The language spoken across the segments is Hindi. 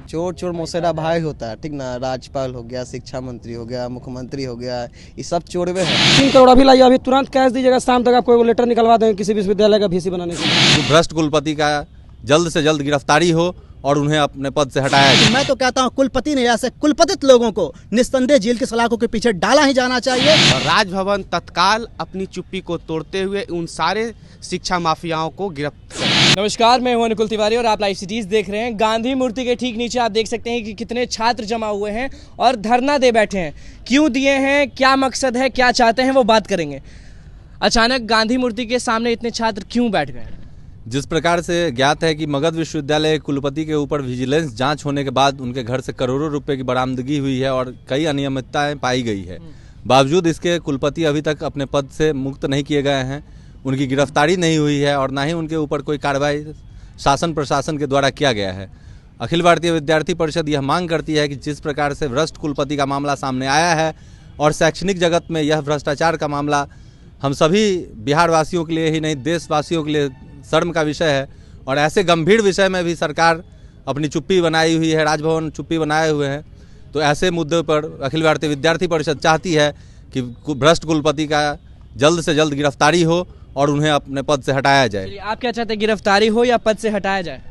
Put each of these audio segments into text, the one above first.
चोर चोर मौसेरा भाई होता है, ठीक ना। राज्यपाल हो गया, शिक्षा मंत्री हो गया, मुख्यमंत्री हो गया, ये सब चोरवे है। 3 करोड़ अभी लाइए, अभी तुरंत कैश दीजिएगा, शाम तक आपको लेटर निकलवा देंगे किसी विश्वविद्यालय का VC बनाने के लिए। भ्रष्ट कुलपति का जल्द से जल्द गिरफ्तारी हो और उन्हें अपने पद से हटाया जाए। मैं तो कहता हूँ कुलपति ने ऐसे कुलपतित लोगों को निस्संदेह जेल की सलाखों के पीछे डाला ही जाना चाहिए। और राजभवन तत्काल अपनी चुप्पी को तोड़ते हुए उन सारे शिक्षा माफियाओं को गिरफ्तार करे। नमस्कार, मैं हूं अनुकुल तिवारी और आप लाइव सिटीज देख रहे हैं। गांधी मूर्ति के ठीक नीचे आप देख सकते हैं कि कितने छात्र जमा हुए हैं और धरना दे बैठे हैं। क्यों दिए हैं, क्या मकसद है, क्या चाहते हैं, वो बात करेंगे। अचानक गांधी मूर्ति के सामने इतने छात्र क्यों बैठ गए? जिस प्रकार से ज्ञात है कि मगध विश्वविद्यालय कुलपति के ऊपर विजिलेंस जांच होने के बाद उनके घर से करोड़ों रुपए की बरामदगी हुई है और कई अनियमितताएं पाई गई है। बावजूद इसके कुलपति अभी तक अपने पद से मुक्त नहीं किए गए हैं, उनकी गिरफ्तारी नहीं हुई है और ना ही उनके ऊपर कोई कार्रवाई शासन प्रशासन के द्वारा किया गया है। अखिल भारतीय विद्यार्थी परिषद यह मांग करती है कि जिस प्रकार से भ्रष्ट कुलपति का मामला सामने आया है और शैक्षणिक जगत में यह भ्रष्टाचार का मामला हम सभी बिहार वासियों के लिए ही नहीं देशवासियों के लिए शर्म का विषय है और ऐसे गंभीर विषय में भी सरकार अपनी चुप्पी बनाई हुई है, राजभवन चुप्पी बनाए हुए हैं। तो ऐसे मुद्दे पर अखिल भारतीय विद्यार्थी परिषद चाहती है कि भ्रष्ट कुलपति का जल्द से जल्द गिरफ्तारी हो और उन्हें अपने पद से हटाया जाए। आप क्या चाहते हैं, गिरफ्तारी हो या पद से हटाया जाए?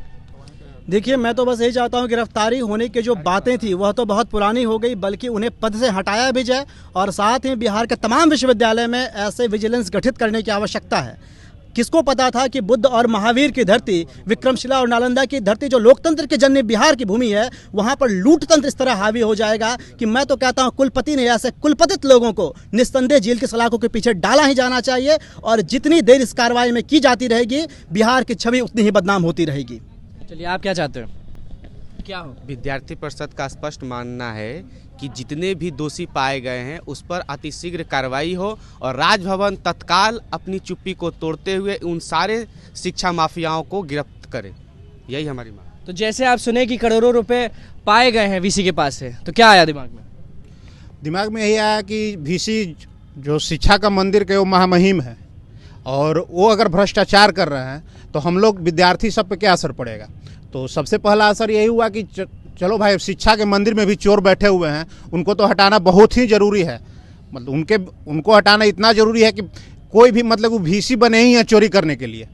देखिए, मैं तो बस यही चाहता हूँ गिरफ्तारी होने की जो बातें थी वह तो बहुत पुरानी हो गई, बल्कि उन्हें पद से हटाया भी जाए और साथ ही बिहार के तमाम विश्वविद्यालय में ऐसे विजिलेंस गठित करने की आवश्यकता है। किसको पता था कि बुद्ध और महावीर की धरती, विक्रमशिला और नालंदा की धरती, जो लोकतंत्र के जन्य बिहार की भूमि है, वहाँ पर लूट तंत्र इस तरह हावी हो जाएगा कि मैं तो कहता हूँ कुलपति ने ऐसे कुलपतित लोगों को निस्संदेह जेल की सलाखों के पीछे डाला ही जाना चाहिए और जितनी देर इस कार्रवाई में की जाती रहेगी बिहार की छवि उतनी ही बदनाम होती रहेगी। चलिए, आप क्या चाहते हो, क्या हो? विद्यार्थी परिषद का स्पष्ट मानना है कि जितने भी दोषी पाए गए हैं उस पर अतिशीघ्र कार्रवाई हो और राजभवन तत्काल अपनी चुप्पी को तोड़ते हुए उन सारे शिक्षा माफियाओं को गिरफ्तार करे। यही हमारी मांग। तो जैसे आप सुने कि करोड़ों रुपए पाए गए हैं VC के पास से, तो क्या आया दिमाग में? दिमाग में यही आया कि VC जो शिक्षा का मंदिर के वो महामहिम है और वो अगर भ्रष्टाचार कर रहे हैं तो हम लोग विद्यार्थी सब पे क्या असर पड़ेगा। तो सबसे पहला असर यही हुआ कि चलो भाई, शिक्षा के मंदिर में भी चोर बैठे हुए हैं, उनको तो हटाना बहुत ही ज़रूरी है। मतलब उनको हटाना इतना ज़रूरी है कि कोई भी मतलब वो VC बने ही हैं चोरी करने के लिए।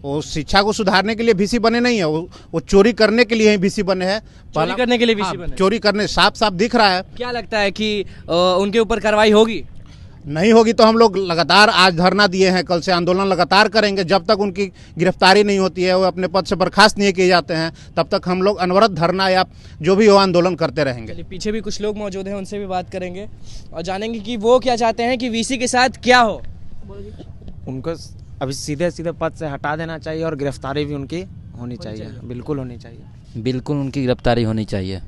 वो शिक्षा को सुधारने के लिए VC बने नहीं है, वो चोरी करने के लिए ही VC बने हैं। चोरी करने के लिए VC बने? चोरी करने साफ साफ दिख रहा है। क्या लगता है कि उनके ऊपर कार्रवाई होगी? नहीं होगी तो हम लोग लगातार आज धरना दिए हैं, कल से आंदोलन लगातार करेंगे जब तक उनकी गिरफ्तारी नहीं होती है, वो अपने पद से बर्खास्त नहीं किए जाते हैं, तब तक हम लोग अनवरत धरना या जो भी हो आंदोलन करते रहेंगे। पीछे भी कुछ लोग मौजूद हैं, उनसे भी बात करेंगे और जानेंगे कि वो क्या चाहते हैं कि VC के साथ क्या हो। उनको अभी सीधे सीधे पद से हटा देना चाहिए और गिरफ्तारी भी उनकी होनी चाहिए, बिल्कुल होनी चाहिए। बिल्कुल उनकी गिरफ्तारी होनी चाहिए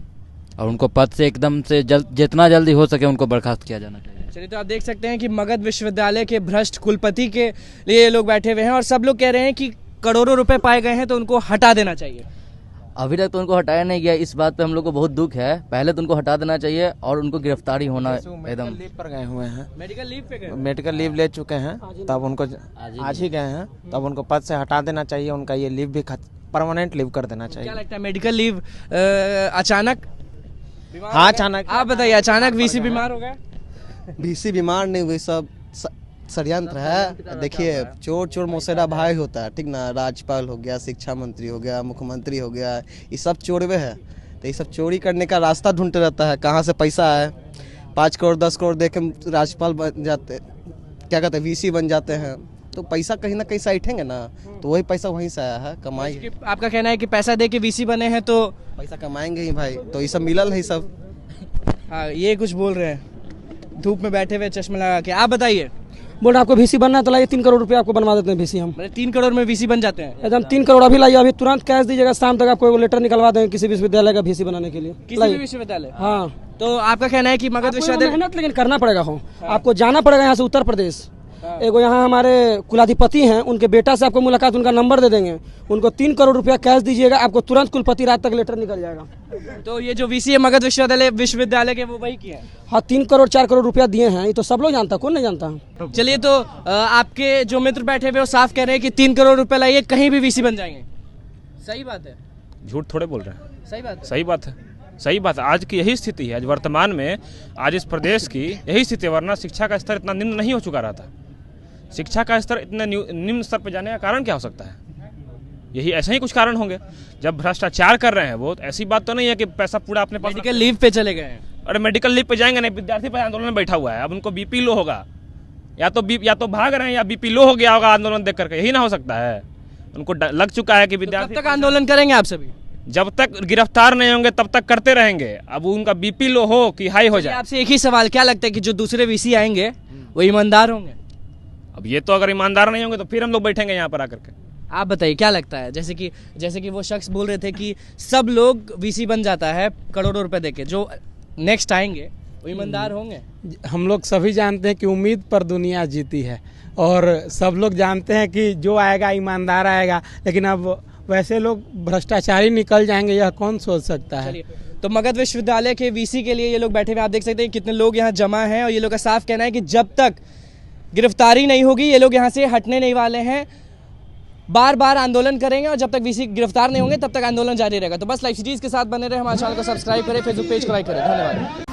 और उनको पद से एकदम से जितना जल्दी हो सके उनको बर्खास्त किया जाना चाहिए। चलिए, तो आप देख सकते हैं कि मगध विश्वविद्यालय के भ्रष्ट कुलपति के लिए लोग बैठे हुए हैं और सब लोग कह रहे हैं कि करोड़ों रुपए पाए गए हैं तो उनको हटा देना चाहिए। अभी तक तो उनको हटाया नहीं गया, इस बात पे हम लोग को बहुत दुख है। पहले तो उनको हटा देना चाहिए और उनको गिरफ्तारी होना एकदम। लीव पर गए हुए हैं, मेडिकल लीव पे गए, मेडिकल लीव ले चुके हैं, तब उनको आज ही गए हैं, तब उनको पद से हटा देना चाहिए। उनका ये लीव भी परमानेंट लीव कर देना चाहिए। क्या लगता है, मेडिकल लीव अचानक? हाँ, अचानक। आप बताइए, अचानक VC बीमार हो गए? VC बीमार नहीं हुई, सब षड्यंत्र है। देखिए, चोर चोर मौसेरा भाई होता है, ठीक ना। राज्यपाल हो गया, शिक्षा मंत्री हो गया, मुख्यमंत्री हो गया, ये सब चोरवे है। तो ये सब चोरी करने का रास्ता ढूंढते रहता है, कहाँ से पैसा आए। 5 करोड़ 10 करोड़ दे के राज्यपाल बन जाते, क्या कहते हैं, VC बन जाते हैं। तो पैसा कहीं ना कहीं से ऐठेंगे ना, तो वही पैसा वहीं से आया है, कमाई। आपका कहना है कि पैसा दे के VC बने हैं तो पैसा कमाएंगे ही भाई, तो ये सब मिलल है सब। हाँ, ये कुछ बोल रहे हैं धूप में बैठे हुए चश्मा लगा के। आप बताइए। बोल रहे आपको VC बनना है तो लाइए, 3 करोड़ रुपया आपको बनवा देते हैं VC हम। 3 करोड़ में VC बन जाते हैं? एकदम 3 करोड़ अभी लाइए, अभी तुरंत कैश दीजिएगा, शाम तक आपको लेटर निकलवा देंगे किसी विश्वविद्यालय का VC बनाने के लिए। किसी भी विश्वविद्यालय? हाँ। तो आपका कहना है कि मगध विश्वविद्यालय मेहनत लेकिन करना पड़ेगा हो। आपको जाना पड़ेगा यहाँ से उत्तर प्रदेश। एगो यहाँ हमारे कुलाधिपति हैं, उनके बेटा से आपको मुलाकात, उनका नंबर दे देंगे। उनको 3 करोड़ रुपया कैश दीजिएगा, आपको तुरंत कुलपति रात तक लेटर निकल जाएगा। तो ये जो VC है मगध विश्वविद्यालय के, वो वही की है? हाँ, 3 करोड़ 4 करोड़ रुपया दिए हैं, ये तो सब लोग जानता है, कौन नहीं जानता। चलिए, तो आपके जो मित्र बैठे हुए वो साफ कह रहे हैं कि 3 करोड़ रुपए लाइए, कहीं भी VC बन जाएंगे। सही बात है? झूठ थोड़े बोल रहे हैं। सही बात है। सही बात है, सही बात है। आज की यही स्थिति है, आज वर्तमान में आज इस प्रदेश की यही स्थिति है, वरना शिक्षा का स्तर इतना निम्न नहीं हो चुका रहता। शिक्षा का स्तर इतने निम्न स्तर पर जाने का कारण क्या हो सकता है? यही ऐसे ही कुछ कारण होंगे। जब भ्रष्टाचार कर रहे हैं वो, तो ऐसी बात तो नहीं है कि पैसा पूरा अपने पास। मेडिकल लीव पे चले गए हैं। अरे मेडिकल लीव पे जाएंगे नहीं, विद्यार्थी पर आंदोलन में बैठा हुआ है, अब उनको बीपी लो होगा, या तो भाग रहे हैं या बीपी लो हो गया होगा आंदोलन देख करके, यही ना हो सकता है। उनको लग चुका है कि विद्यार्थी कब तक आंदोलन करेंगे आप सभी? जब तक गिरफ्तार नहीं होंगे तब तक करते रहेंगे। अब उनका बीपी लो हो कि हाई हो जाए। आपसे एक ही सवाल, क्या लगता है कि जो दूसरे वीसी आएंगे वो ईमानदार होंगे? अब ये तो अगर ईमानदार नहीं होंगे तो फिर हम लोग बैठेंगे यहाँ पर आकर के। आप बताइए क्या लगता है? जैसे कि वो शख्स बोल रहे थे कि सब लोग वीसी बन जाता है करोड़ों रुपए देके, जो नेक्स्ट आएंगे वो ईमानदार होंगे? हम लोग सभी जानते हैं कि उम्मीद पर दुनिया जीती है और सब लोग जानते हैं कि जो आएगा ईमानदार आएगा, लेकिन अब वैसे लोग भ्रष्टाचारी निकल जाएंगे, यह कौन सोच सकता है। तो मगध विश्वविद्यालय के वीसी के लिए ये लोग बैठे हुए, आप देख सकते हैं कितने लोग यहाँ जमा हैं और ये लोग का साफ कहना है कि जब तक गिरफ्तारी नहीं होगी ये लोग यहाँ से हटने नहीं वाले हैं, बार बार आंदोलन करेंगे और जब तक वीसी गिरफ्तार नहीं होंगे तब तक आंदोलन जारी रहेगा। तो बस लाइव सिटीज के साथ बने रहे, हमारे चैनल को सब्सक्राइब करें, फेसबुक पेज को लाइक करें। धन्यवाद।